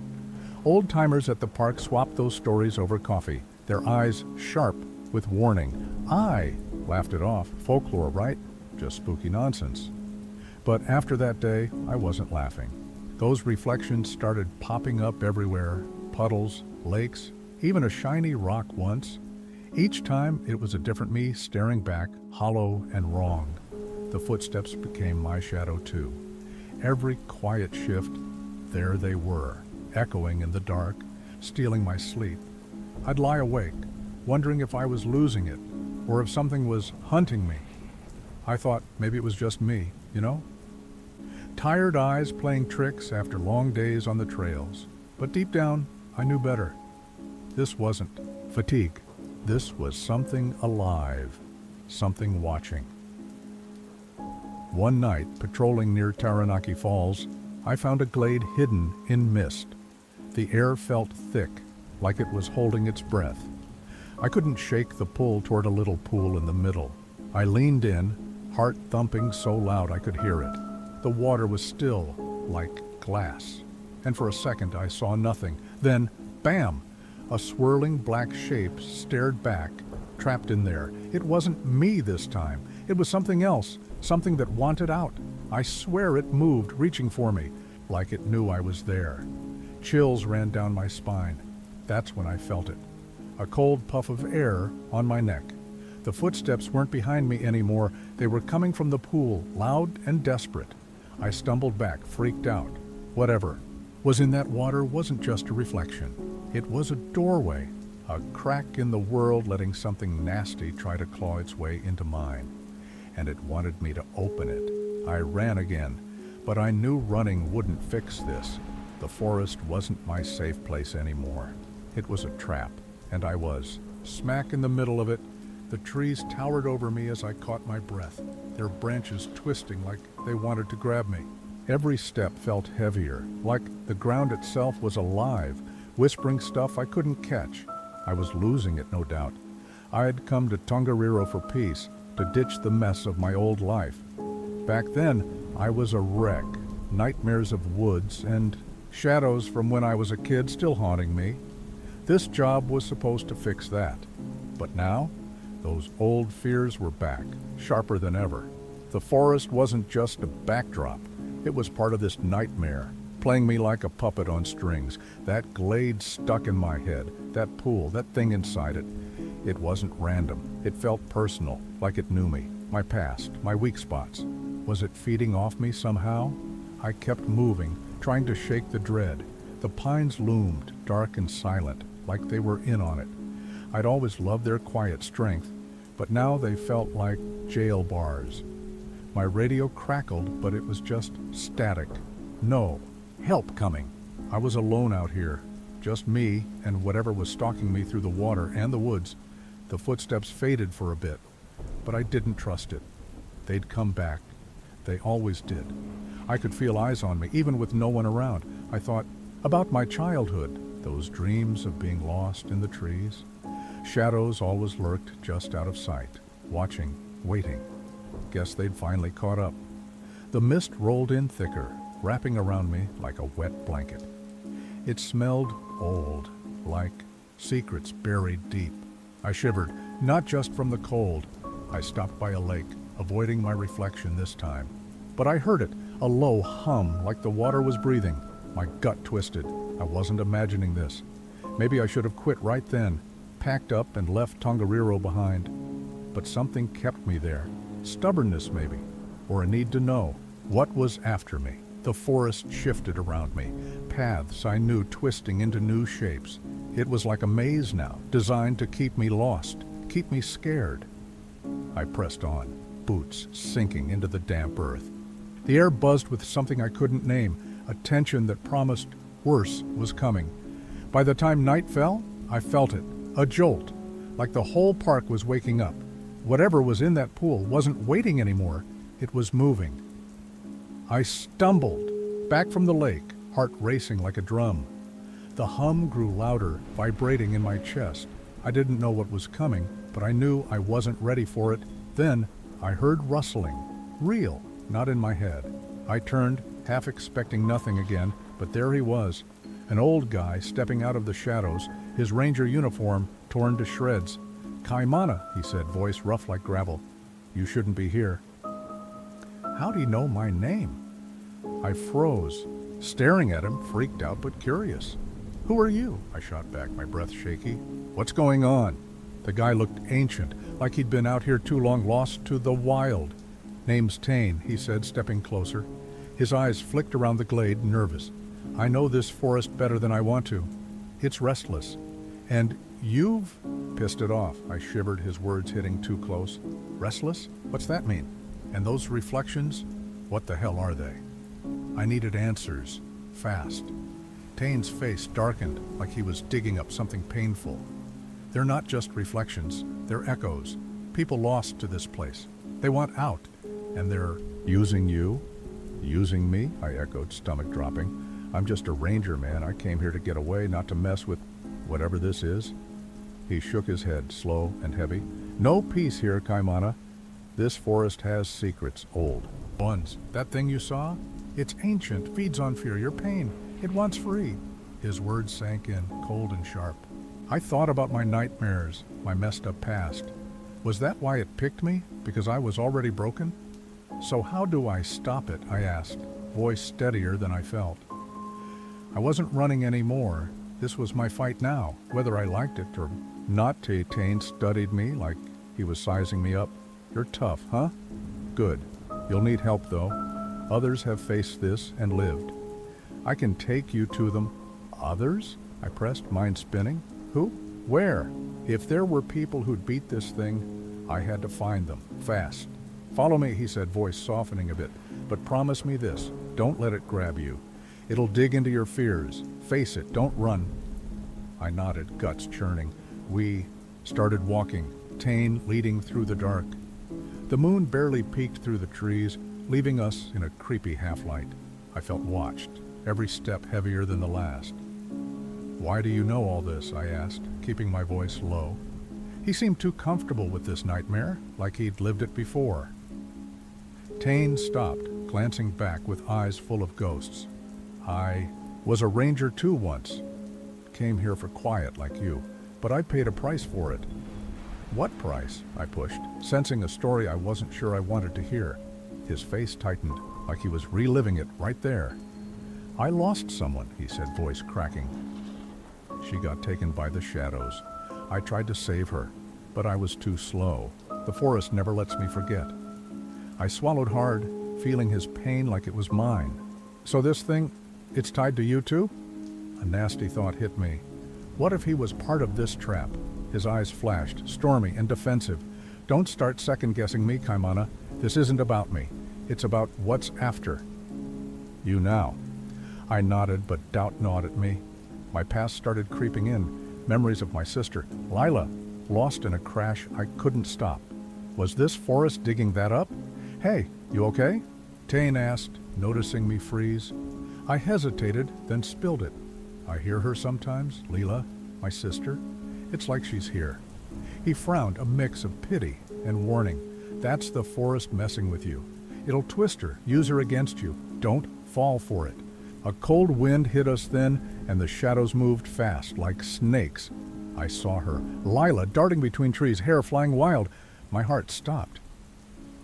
Old-timers at the park swapped those stories over coffee, their eyes sharp with warning. I laughed it off. Folklore, right? Just spooky nonsense. But after that day, I wasn't laughing. Those reflections started popping up everywhere. Puddles, lakes, even a shiny rock once. Each time, it was a different me staring back, hollow and wrong. The footsteps became my shadow too. Every quiet shift, there they were, echoing in the dark, stealing my sleep. I'd lie awake, wondering if I was losing it, or if something was hunting me. I thought maybe it was just me, you know? Tired eyes playing tricks after long days on the trails. But deep down, I knew better. This wasn't fatigue. This was something alive, something watching. One night, patrolling near Taranaki Falls, I found a glade hidden in mist. The air felt thick, like it was holding its breath. I couldn't shake the pull toward a little pool in the middle. I leaned in, heart thumping so loud I could hear it. The water was still, like glass. And for a second I saw nothing. Then, bam! A swirling black shape stared back, trapped in there. It wasn't me this time. It was something else, something that wanted out. I swear it moved, reaching for me, like it knew I was there. Chills ran down my spine. That's when I felt it. A cold puff of air on my neck. The footsteps weren't behind me anymore. They were coming from the pool, loud and desperate. I stumbled back, freaked out. Whatever was in that water wasn't just a reflection. It was a doorway, a crack in the world letting something nasty try to claw its way into mine. And it wanted me to open it. I ran again, but I knew running wouldn't fix this. The forest wasn't my safe place anymore. It was a trap, and I was smack in the middle of it. The trees towered over me as I caught my breath, their branches twisting like they wanted to grab me. Every step felt heavier, like the ground itself was alive, whispering stuff I couldn't catch. I was losing it, no doubt. I had come to Tongariro for peace, to ditch the mess of my old life. Back then, I was a wreck, nightmares of woods and shadows from when I was a kid still haunting me. This job was supposed to fix that. But now, those old fears were back, sharper than ever. The forest wasn't just a backdrop. It was part of this nightmare, playing me like a puppet on strings. That glade stuck in my head, that pool, that thing inside it. It wasn't random. It felt personal, like it knew me, my past, my weak spots. Was it feeding off me somehow? I kept moving, trying to shake the dread. The pines loomed, dark and silent, like they were in on it. I'd always loved their quiet strength, but now they felt like jail bars. My radio crackled, but it was just static. No help coming. I was alone out here, just me and whatever was stalking me through the water and the woods. The footsteps faded for a bit, but I didn't trust it. They'd come back. They always did. I could feel eyes on me, even with no one around. I thought about my childhood, those dreams of being lost in the trees. Shadows always lurked just out of sight, watching, waiting. Guess they'd finally caught up. The mist rolled in thicker, wrapping around me like a wet blanket. It smelled old, like secrets buried deep. I shivered, not just from the cold. I stopped by a lake, avoiding my reflection this time. But I heard it, a low hum like the water was breathing. My gut twisted. I wasn't imagining this. Maybe I should have quit right then, packed up and left Tongariro behind. But something kept me there. Stubbornness maybe, or a need to know what was after me. The forest shifted around me, paths I knew twisting into new shapes. It was like a maze now, designed to keep me lost, keep me scared. I pressed on, boots sinking into the damp earth. The air buzzed with something I couldn't name, a tension that promised worse was coming. By the time night fell, I felt it, a jolt, like the whole park was waking up. Whatever was in that pool wasn't waiting anymore, it was moving. I stumbled back from the lake, heart racing like a drum. The hum grew louder, vibrating in my chest. I didn't know what was coming, but I knew I wasn't ready for it. Then I heard rustling, real, not in my head. I turned, half expecting nothing again, but there he was, an old guy stepping out of the shadows, his ranger uniform torn to shreds. "Kaimana," he said, voice rough like gravel. "You shouldn't be here." How'd he know my name? I froze, staring at him, freaked out but curious. "Who are you?" I shot back, my breath shaky. "What's going on?" The guy looked ancient, like he'd been out here too long, lost to the wild. "Name's Tane," he said, stepping closer. His eyes flicked around the glade, nervous. "I know this forest better than I want to. It's restless, And you've pissed it off, I shivered, his words hitting too close. Restless? What's that mean? And those reflections? What the hell are they? I needed answers. Fast. Tane's face darkened like he was digging up something painful. They're not just reflections, they're echoes. People lost to this place. They want out. And they're using you? Using me? I echoed, stomach dropping. I'm just a ranger, man. I came here to get away, not to mess with whatever this is. He shook his head, slow and heavy. No peace here, Kaimana. This forest has secrets, old ones. That thing you saw? It's ancient, feeds on fear, your pain. It wants free. His words sank in, cold and sharp. I thought about my nightmares, my messed up past. Was that why it picked me? Because I was already broken? So how do I stop it? I asked, voice steadier than I felt. I wasn't running anymore. This was my fight now, whether I liked it or not. Tane studied me like he was sizing me up. You're tough, huh? Good. You'll need help, though. Others have faced this and lived. I can take you to them. Others? I pressed, mind spinning. Who? Where? If there were people who'd beat this thing, I had to find them, fast. Follow me, he said, voice softening a bit. But promise me this, don't let it grab you. It'll dig into your fears. Face it, don't run. I nodded, guts churning. We started walking, Tane leading through the dark. The moon barely peeked through the trees, leaving us in a creepy half-light. I felt watched, every step heavier than the last. Why do you know all this? I asked, keeping my voice low. He seemed too comfortable with this nightmare, like he'd lived it before. Tane stopped, glancing back with eyes full of ghosts. I was a ranger too once. Came here for quiet like you, but I paid a price for it. What price? I pushed, sensing a story I wasn't sure I wanted to hear. His face tightened, like he was reliving it right there. I lost someone, he said, voice cracking. She got taken by the shadows. I tried to save her, but I was too slow. The forest never lets me forget. I swallowed hard, feeling his pain like it was mine. So this thing, it's tied to you too? A nasty thought hit me. What if he was part of this trap? His eyes flashed, stormy and defensive. Don't start second-guessing me, Kaimana. This isn't about me. It's about what's after. You now. I nodded, but doubt gnawed at me. My past started creeping in. Memories of my sister, Lila, lost in a crash I couldn't stop. Was this forest digging that up? Hey, you okay? Tane asked, noticing me freeze. I hesitated, then spilled it. I hear her sometimes, Leela, my sister. It's like she's here. He frowned, a mix of pity and warning. That's the forest messing with you. It'll twist her, use her against you. Don't fall for it. A cold wind hit us then, and the shadows moved fast, like snakes. I saw her, Lila, darting between trees, hair flying wild. My heart stopped.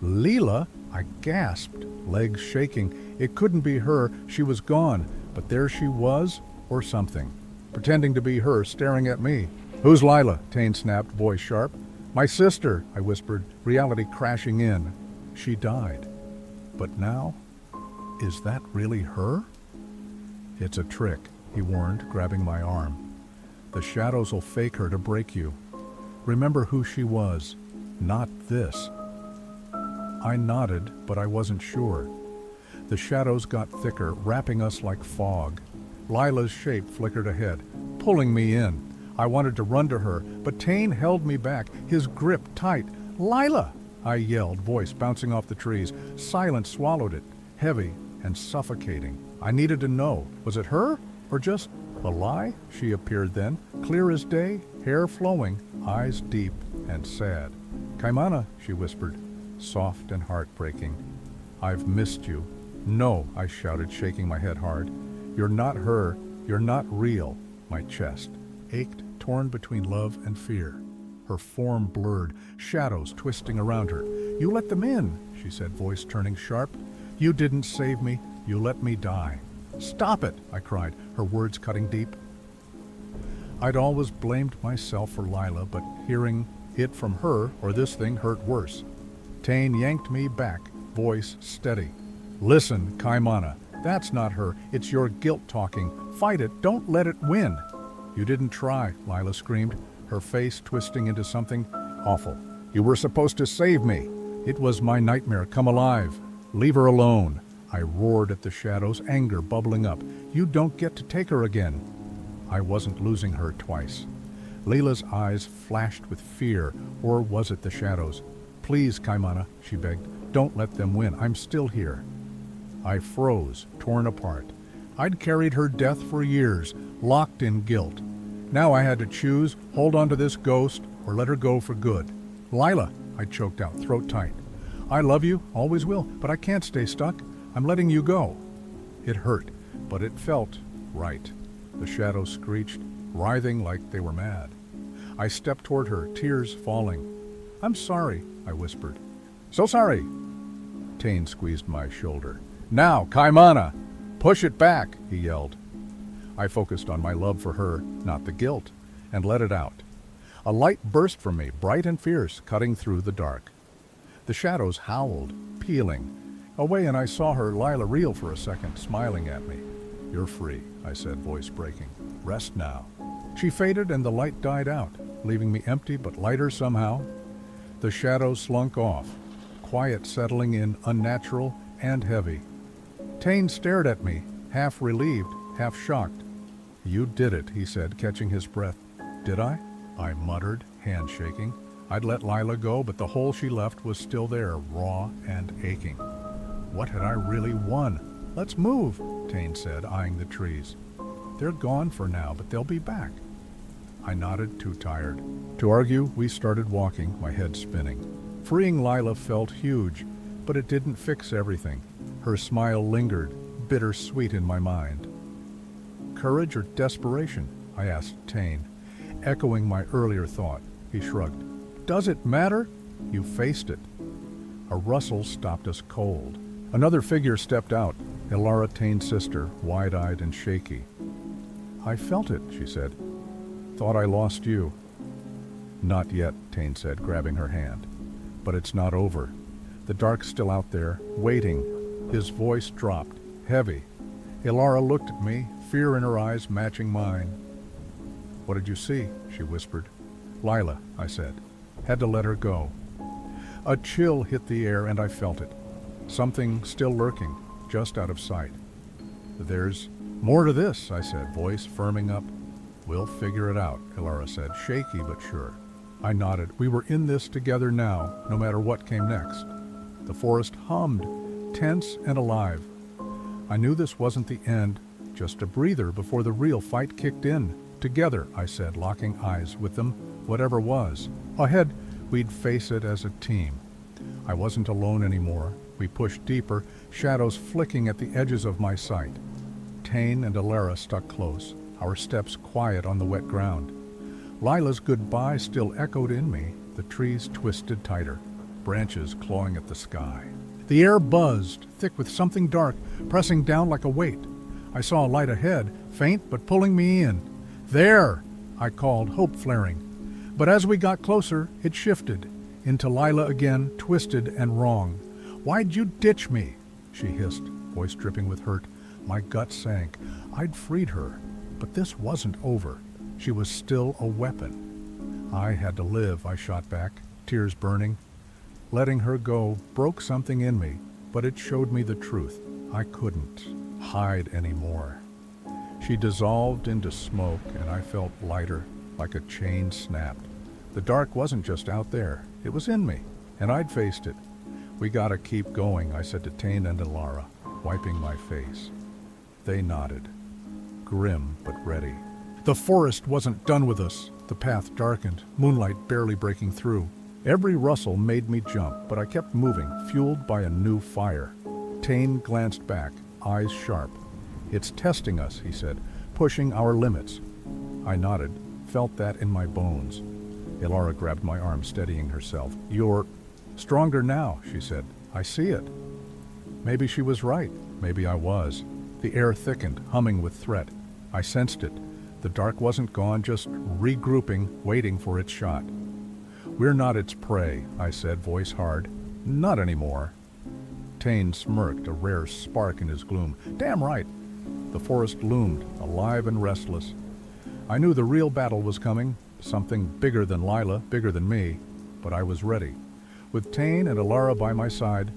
Leela? I gasped, legs shaking. It couldn't be her. She was gone. But there she was, or something. Pretending to be her, staring at me. Who's Lila? Tane snapped, voice sharp. My sister, I whispered, reality crashing in. She died. But now, is that really her? It's a trick, he warned, grabbing my arm. The shadows will fake her to break you. Remember who she was, not this. I nodded, but I wasn't sure. The shadows got thicker, wrapping us like fog. Lila's shape flickered ahead, pulling me in. I wanted to run to her, but Tane held me back, his grip tight. Lila! I yelled, voice bouncing off the trees. Silence swallowed it, heavy and suffocating. I needed to know, was it her or just a lie? She appeared then, clear as day, hair flowing, eyes deep and sad. Kaimana, she whispered, soft and heartbreaking. I've missed you. No, I shouted, shaking my head hard. You're not her. You're not real. My chest ached, torn between love and fear. Her form blurred, shadows twisting around her. You let them in, she said, voice turning sharp. You didn't save me. You let me die. Stop it, I cried, her words cutting deep. I'd always blamed myself for Lila, but hearing it from her or this thing hurt worse. Tane yanked me back, voice steady. Listen, Kaimana, that's not her. It's your guilt talking. Fight it. Don't let it win. You didn't try, Lila screamed, her face twisting into something awful. You were supposed to save me. It was my nightmare come alive. Leave her alone. I roared at the shadows, anger bubbling up. You don't get to take her again. I wasn't losing her twice. Lila's eyes flashed with fear, or was it the shadows? Please, Kaimana, she begged, don't let them win. I'm still here. I froze, torn apart. I'd carried her death for years, locked in guilt. Now I had to choose, hold on to this ghost, or let her go for good. Lila, I choked out, throat tight. I love you, always will, but I can't stay stuck. I'm letting you go. It hurt, but it felt right. The shadows screeched, writhing like they were mad. I stepped toward her, tears falling. I'm sorry, I whispered. So sorry. Tane squeezed my shoulder. Now, Kaimana! Push it back, he yelled. I focused on my love for her, not the guilt, and let it out. A light burst from me, bright and fierce, cutting through the dark. The shadows howled, peeling away, and I saw her, Lila, reel for a second, smiling at me. You're free, I said, voice breaking. Rest now. She faded and the light died out, leaving me empty but lighter somehow. The shadows slunk off, quiet settling in, unnatural and heavy. Tane stared at me, half relieved, half shocked. You did it, he said, catching his breath. Did I? I muttered, hand shaking. I'd let Lila go, but the hole she left was still there, raw and aching. What had I really won? Let's move, Tane said, eyeing the trees. They're gone for now, but they'll be back. I nodded, too tired. To argue, we started walking, my head spinning. Freeing Lila felt huge, but it didn't fix everything. Her smile lingered, bittersweet in my mind. Courage or desperation? I asked Tane, echoing my earlier thought. He shrugged. Does it matter? You faced it. A rustle stopped us cold. Another figure stepped out, Ilara, Tane's sister, wide-eyed and shaky. I felt it, she said. Thought I lost you. Not yet, Tane said, grabbing her hand. But it's not over. The dark's still out there, waiting. His voice dropped, heavy. Ilara looked at me, fear in her eyes matching mine. What did you see? She whispered. Lila, I said. Had to let her go. A chill hit the air and I felt it. Something still lurking, just out of sight. There's more to this, I said, voice firming up. We'll figure it out, Ilara said, shaky but sure. I nodded. We were in this together now, no matter what came next. The forest hummed, tense and alive. I knew this wasn't the end, just a breather before the real fight kicked in. Together, I said, locking eyes with them, whatever was. Ahead, we'd face it as a team. I wasn't alone anymore. We pushed deeper, shadows flicking at the edges of my sight. Tane and Ilara stuck close, our steps quiet on the wet ground. Lila's goodbye still echoed in me, the trees twisted tighter, branches clawing at the sky. The air buzzed, thick with something dark, pressing down like a weight. I saw a light ahead, faint but pulling me in. There, I called, hope flaring. But as we got closer, it shifted, into Lila again, twisted and wrong. Why'd you ditch me? She hissed, voice dripping with hurt. My gut sank. I'd freed her, but this wasn't over. She was still a weapon. I had to live, I shot back, tears burning. Letting her go broke something in me, but it showed me the truth. I couldn't hide anymore. She dissolved into smoke, and I felt lighter, like a chain snapped. The dark wasn't just out there. It was in me, and I'd faced it. We gotta keep going, I said to Tane and Ilara, wiping my face. They nodded, grim but ready. The forest wasn't done with us. The path darkened, moonlight barely breaking through. Every rustle made me jump, but I kept moving, fueled by a new fire. Tane glanced back, eyes sharp. It's testing us, he said, pushing our limits. I nodded, felt that in my bones. Ilara grabbed my arm, steadying herself. You're stronger now, she said. I see it. Maybe she was right. Maybe I was. The air thickened, humming with threat. I sensed it. The dark wasn't gone, just regrouping, waiting for its shot. We're not its prey, I said, voice hard. Not anymore. Tane smirked, a rare spark in his gloom. Damn right. The forest loomed, alive and restless. I knew the real battle was coming, something bigger than Lila, bigger than me, but I was ready. With Tane and Alara by my side,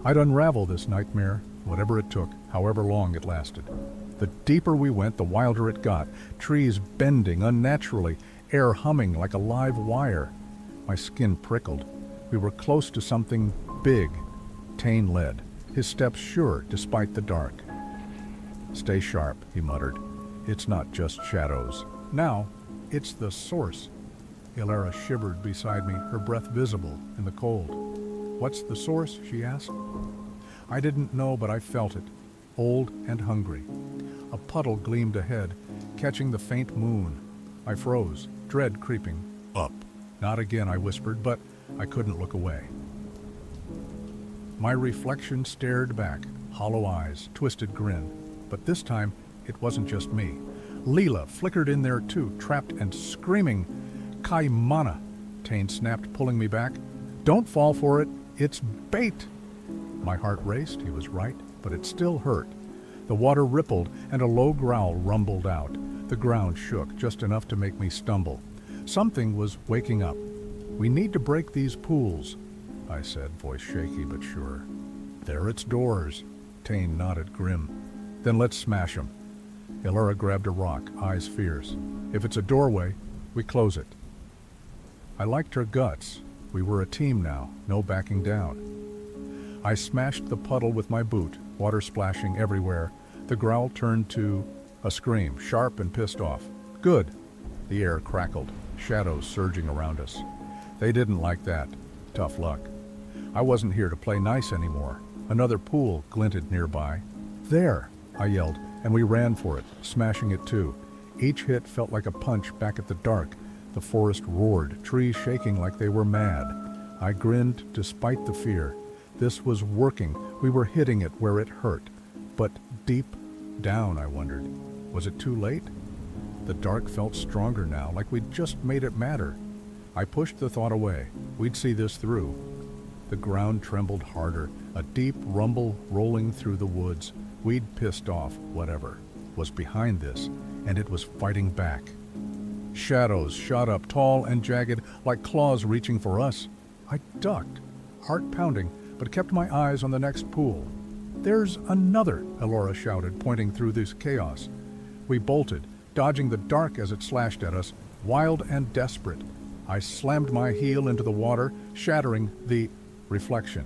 I'd unravel this nightmare, whatever it took, however long it lasted. The deeper we went, the wilder it got, trees bending unnaturally, air humming like a live wire. My skin prickled. We were close to something big. Tane led, his steps sure despite the dark. "Stay sharp," he muttered. "It's not just shadows. Now, it's the source." Alara shivered beside me, her breath visible in the cold. "What's the source?" she asked. I didn't know, but I felt it, old and hungry. A puddle gleamed ahead, catching the faint moon. I froze, dread creeping. "Up." "Not again," I whispered, but I couldn't look away. My reflection stared back, hollow eyes, twisted grin. But this time, it wasn't just me. Leela flickered in there too, trapped and screaming. "Kaimana!" Tane snapped, pulling me back. "Don't fall for it, it's bait!" My heart raced, he was right, but it still hurt. The water rippled and a low growl rumbled out. The ground shook, just enough to make me stumble. Something was waking up. "We need to break these pools," I said, voice shaky but sure. "They're its doors." Tane nodded grim. "Then let's smash 'em." Alara grabbed a rock, eyes fierce. "If it's a doorway, we close it." I liked her guts. We were a team now, no backing down. I smashed the puddle with my boot, water splashing everywhere. The growl turned to a scream, sharp and pissed off. "Good." The air crackled, shadows surging around us. They didn't like that. Tough luck. I wasn't here to play nice anymore. Another pool glinted nearby. "There!" I yelled, and we ran for it, smashing it too. Each hit felt like a punch back at the dark. The forest roared, trees shaking like they were mad. I grinned despite the fear. This was working. We were hitting it where it hurt. But deep down, I wondered, was it too late? The dark felt stronger now, like we'd just made it matter. I pushed the thought away. We'd see this through. The ground trembled harder, a deep rumble rolling through the woods. We'd pissed off whatever was behind this, and it was fighting back. Shadows shot up, tall and jagged, like claws reaching for us. I ducked, heart pounding, but kept my eyes on the next pool. "There's another," Alara shouted, pointing through this chaos. We bolted, dodging the dark as it slashed at us, wild and desperate. I slammed my heel into the water, shattering the reflection.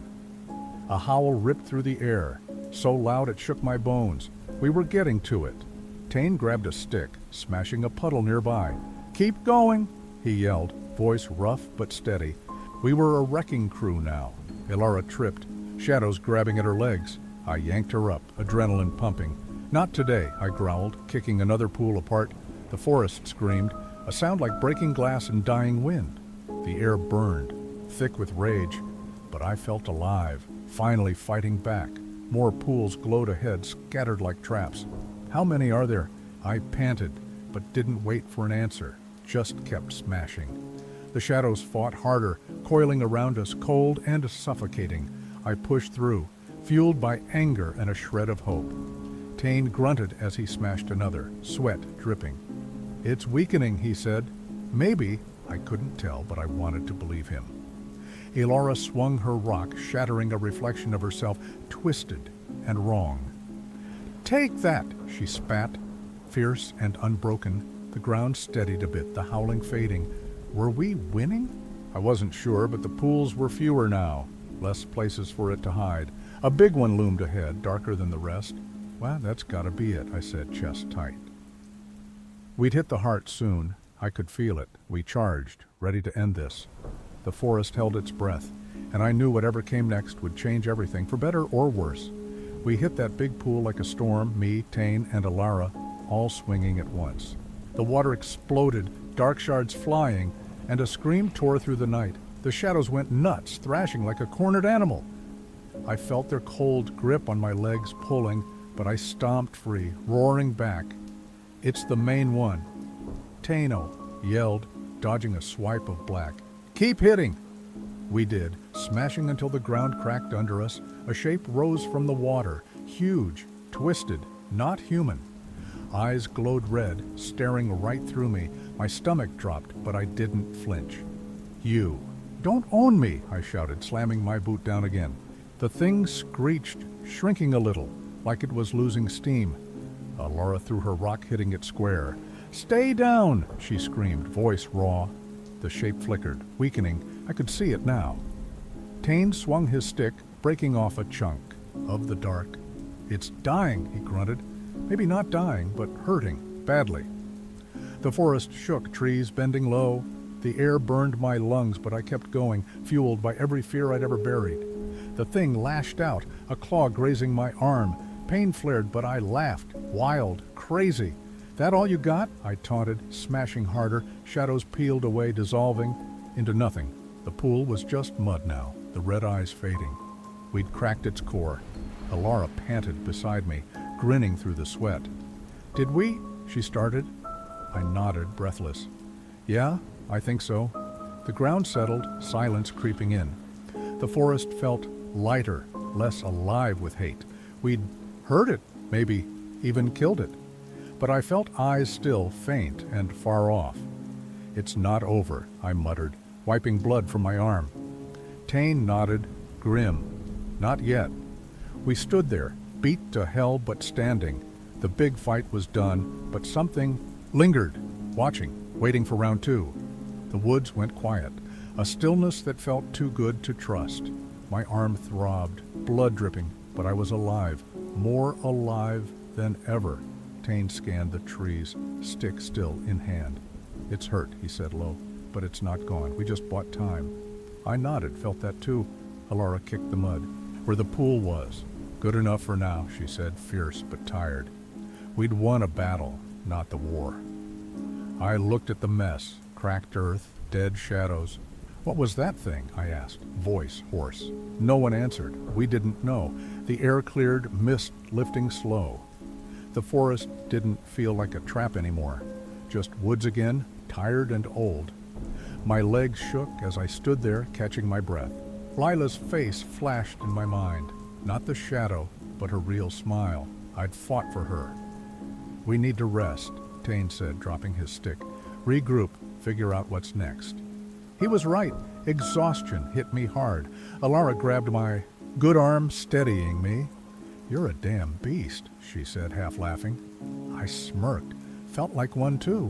A howl ripped through the air, so loud it shook my bones. We were getting to it. Tane grabbed a stick, smashing a puddle nearby. "Keep going," he yelled, voice rough but steady. We were a wrecking crew now. Alara tripped, shadows grabbing at her legs. I yanked her up, adrenaline pumping. "Not today," I growled, kicking another pool apart. The forest screamed, a sound like breaking glass and dying wind. The air burned, thick with rage, but I felt alive, finally fighting back. More pools glowed ahead, scattered like traps. "How many are there?" I panted, but didn't wait for an answer, just kept smashing. The shadows fought harder, coiling around us, cold and suffocating. I pushed through, fueled by anger and a shred of hope. Tane grunted as he smashed another, sweat dripping. "It's weakening," he said. Maybe, I couldn't tell, but I wanted to believe him. Alara swung her rock, shattering a reflection of herself, twisted and wrong. "Take that," she spat. Fierce and unbroken, the ground steadied a bit, the howling fading. Were we winning? I wasn't sure, but the pools were fewer now, less places for it to hide. A big one loomed ahead, darker than the rest. "Well, that's gotta be it," I said, chest tight. We'd hit the heart soon. I could feel it. We charged, ready to end this. The forest held its breath, and I knew whatever came next would change everything, for better or worse. We hit that big pool like a storm, me, Tane, and Alara, all swinging at once. The water exploded, dark shards flying, and a scream tore through the night. The shadows went nuts, thrashing like a cornered animal. I felt their cold grip on my legs pulling, but I stomped free, roaring back. "It's the main one." Tano yelled, dodging a swipe of black. "Keep hitting!" We did, smashing until the ground cracked under us. A shape rose from the water, huge, twisted, not human. Eyes glowed red, staring right through me. My stomach dropped, but I didn't flinch. "You! Don't own me!" I shouted, slamming my boot down again. The thing screeched, shrinking a little, like it was losing steam. Laura threw her rock, hitting it square. "Stay down!" she screamed, voice raw. The shape flickered, weakening. I could see it now. Tane swung his stick, breaking off a chunk of the dark. "It's dying," he grunted. Maybe not dying, but hurting, badly. The forest shook, trees bending low. The air burned my lungs, but I kept going, fueled by every fear I'd ever buried. The thing lashed out, a claw grazing my arm. Pain flared, but I laughed, wild, crazy. "That all you got?" I taunted, smashing harder. Shadows peeled away, dissolving into nothing. The pool was just mud now, the red eyes fading. We'd cracked its core. Alara panted beside me, grinning through the sweat. "Did we?" she started. I nodded, breathless. "Yeah, I think so." The ground settled, silence creeping in. The forest felt lighter, less alive with hate. We'd hurt it, maybe even killed it. But I felt eyes still faint and far off. "It's not over," I muttered, wiping blood from my arm. Tane nodded, grim. "Not yet." We stood there, beat to hell but standing. The big fight was done, but something lingered, watching, waiting for round two. The woods went quiet, a stillness that felt too good to trust. My arm throbbed, blood dripping, but I was alive, more alive than ever. Tane scanned the trees, stick still in hand. "It's hurt," he said low, "but it's not gone. We just bought time." I nodded, felt that too. Alara kicked the mud, where the pool was. "Good enough for now," she said, fierce but tired. We'd won a battle, not the war. I looked at the mess, cracked earth, dead shadows. "What was that thing?" I asked, voice hoarse. No one answered. We didn't know. The air cleared, mist lifting slow. The forest didn't feel like a trap anymore. Just woods again, tired and old. My legs shook as I stood there, catching my breath. Lila's face flashed in my mind. Not the shadow, but her real smile. I'd fought for her. "We need to rest," Tane said, dropping his stick. "Regroup, figure out what's next." He was right. Exhaustion hit me hard. Alara grabbed my good arm, steadying me. "You're a damn beast," she said, half laughing. I smirked. Felt like one too.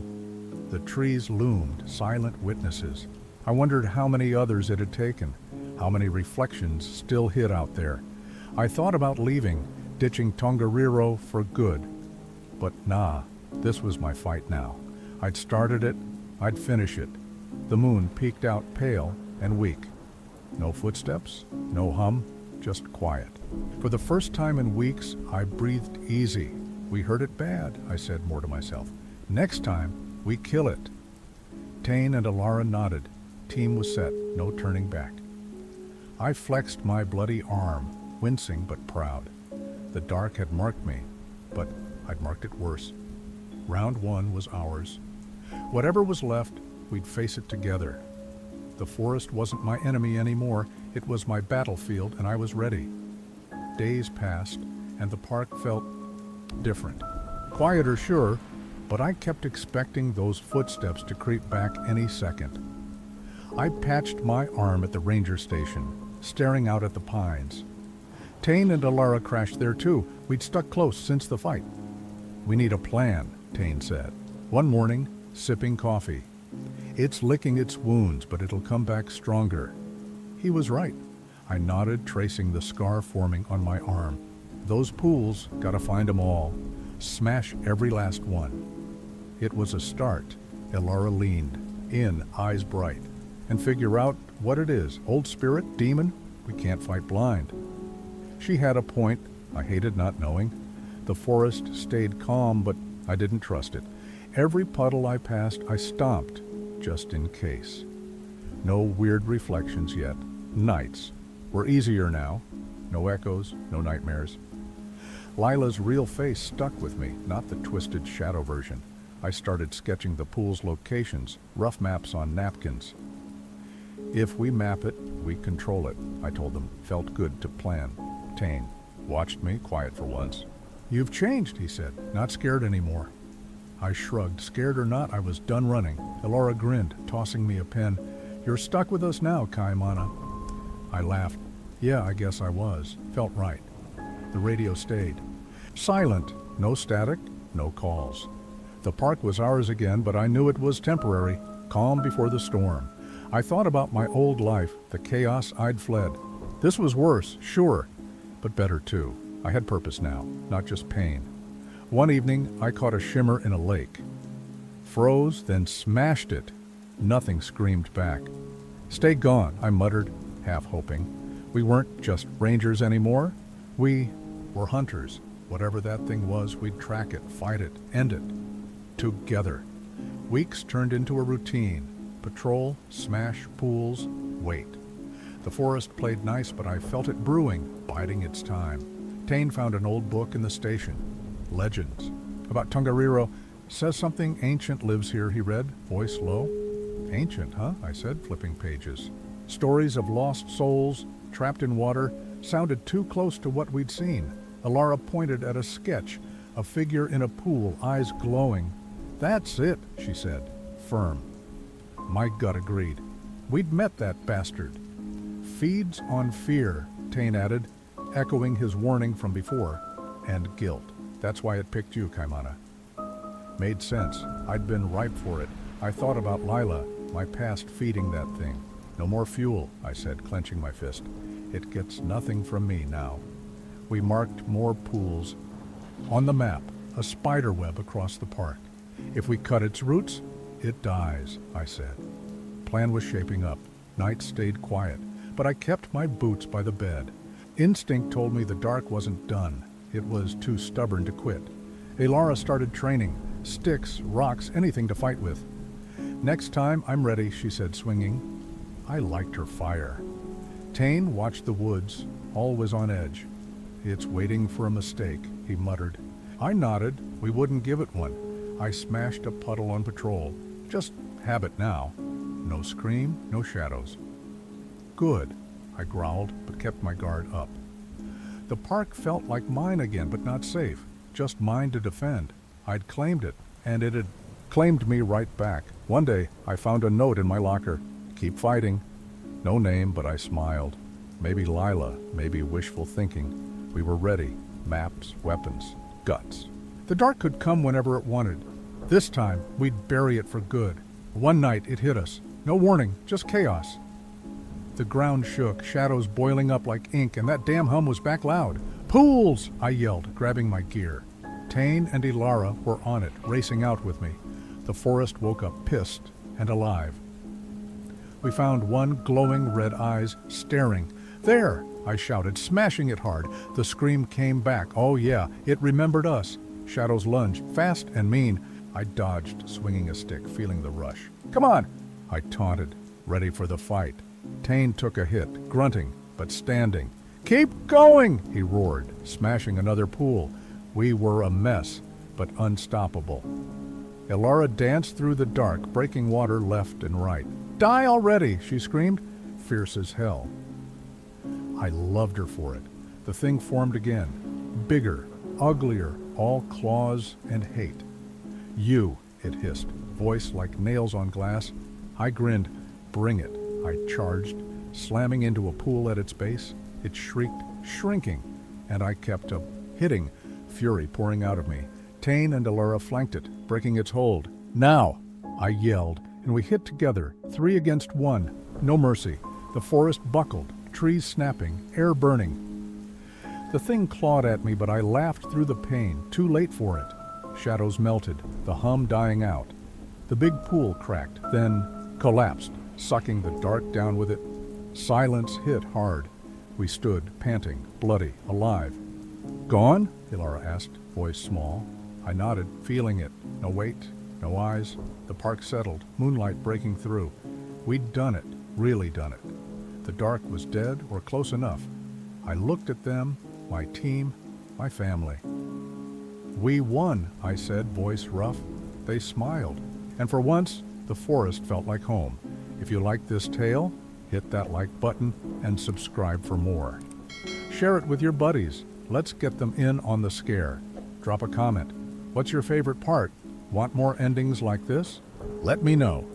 The trees loomed, silent witnesses. I wondered how many others it had taken, how many reflections still hid out there. I thought about leaving, ditching Tongariro for good. But nah, this was my fight now. I'd started it, I'd finish it. The moon peeked out pale and weak. No footsteps, no hum, just quiet. For the first time in weeks, I breathed easy. "We heard it bad," I said more to myself. "Next time, we kill it." Tane and Alara nodded. Team was set, no turning back. I flexed my bloody arm, wincing but proud. The dark had marked me, but I'd marked it worse. Round one was ours. Whatever was left, we'd face it together. The forest wasn't my enemy anymore. It was my battlefield, and I was ready. Days passed, and the park felt different. Quieter, sure, but I kept expecting those footsteps to creep back any second. I patched my arm at the ranger station, staring out at the pines. Tane and Alara crashed there too. We'd stuck close since the fight. "We need a plan," Tane said. One morning, sipping coffee. "It's licking its wounds, but it'll come back stronger." He was right. I nodded, tracing the scar forming on my arm. "Those pools, gotta find 'em all. Smash every last one." It was a start. Alara leaned, in, eyes bright. "And figure out what it is. Old spirit, demon? We can't fight blind." She had a point. I hated not knowing. The forest stayed calm, but I didn't trust it. Every puddle I passed, I stomped, just in case. No weird reflections yet. Nights were easier now. No echoes, no nightmares. Lila's real face stuck with me, not the twisted shadow version. I started sketching the pool's locations, rough maps on napkins. "If we map it, we control it," I told them. Felt good to plan. Tane watched me, quiet for once. "You've changed," he said. "Not scared anymore." I shrugged. Scared or not, I was done running. Elora grinned, tossing me a pen. "You're stuck with us now, Kaimana." I laughed. Yeah, I guess I was. Felt right. The radio stayed. Silent. No static, no calls. The park was ours again, but I knew it was temporary. Calm before the storm. I thought about my old life, the chaos I'd fled. This was worse, sure, but better too. I had purpose now, not just pain. One evening, I caught a shimmer in a lake. Froze, then smashed it. Nothing screamed back. "Stay gone," I muttered, half hoping. We weren't just rangers anymore. We were hunters. Whatever that thing was, we'd track it, fight it, end it. Together. Weeks turned into a routine. Patrol, smash pools, wait. The forest played nice, but I felt it brewing, biding its time. Tane found an old book in the station. Legends. About Tongariro. "Says something ancient lives here," he read, voice low. "Ancient, huh?" I said, flipping pages. Stories of lost souls, trapped in water, sounded too close to what we'd seen. Alara pointed at a sketch, a figure in a pool, eyes glowing. "That's it," she said, firm. My gut agreed. We'd met that bastard. "Feeds on fear," Tane added, echoing his warning from before, "and guilt. That's why it picked you, Kaimana." Made sense. I'd been ripe for it. I thought about Lila, my past feeding that thing. "No more fuel," I said, clenching my fist. "It gets nothing from me now." We marked more pools. On the map, a spider web across the park. "If we cut its roots, it dies," I said. Plan was shaping up. Night stayed quiet, but I kept my boots by the bed. Instinct told me the dark wasn't done. It was too stubborn to quit. Elara started training. Sticks, rocks, anything to fight with. "Next time, I'm ready," she said, swinging. I liked her fire. Tane watched the woods, always on edge. "It's waiting for a mistake," he muttered. I nodded. We wouldn't give it one. I smashed a puddle on patrol. Just habit now. No scream, no shadows. "Good," I growled, but kept my guard up. The park felt like mine again, but not safe. Just mine to defend. I'd claimed it, and it had claimed me right back. One day, I found a note in my locker. "Keep fighting." No name, but I smiled. Maybe Lila, maybe wishful thinking. We were ready. Maps, weapons, guts. The dark could come whenever it wanted. This time, we'd bury it for good. One night, it hit us. No warning, just chaos. The ground shook, shadows boiling up like ink, and that damn hum was back loud. "Pools!" I yelled, grabbing my gear. Tane and Elara were on it, racing out with me. The forest woke up pissed and alive. We found one glowing red eyes staring. "There!" I shouted, smashing it hard. The scream came back. Oh yeah, it remembered us. Shadows lunged, fast and mean. I dodged, swinging a stick, feeling the rush. "Come on!" I taunted, ready for the fight. Tane took a hit, grunting, but standing. "Keep going!" he roared, smashing another pool. We were a mess, but unstoppable. Elara danced through the dark, breaking water left and right. "Die already!" she screamed, fierce as hell. I loved her for it. The thing formed again, bigger, uglier, all claws and hate. "You," it hissed, voice like nails on glass. I grinned. "Bring it." I charged, slamming into a pool at its base. It shrieked, shrinking, and I kept up, hitting, fury pouring out of me. Tane and Elara flanked it, breaking its hold. "Now!" I yelled, and we hit together, 3 against 1. No mercy. The forest buckled, trees snapping, air burning. The thing clawed at me, but I laughed through the pain, too late for it. Shadows melted, the hum dying out. The big pool cracked, then collapsed, sucking the dark down with it. Silence hit hard. We stood, panting, bloody, alive. "Gone?" Elara asked, voice small. I nodded, feeling it. No weight, no eyes. The park settled, moonlight breaking through. We'd done it, really done it. The dark was dead or close enough. I looked at them, my team, my family. "We won," I said, voice rough. They smiled, and for once, the forest felt like home. If you like this tale, hit that like button and subscribe for more. Share it with your buddies. Let's get them in on the scare. Drop a comment. What's your favorite part? Want more endings like this? Let me know.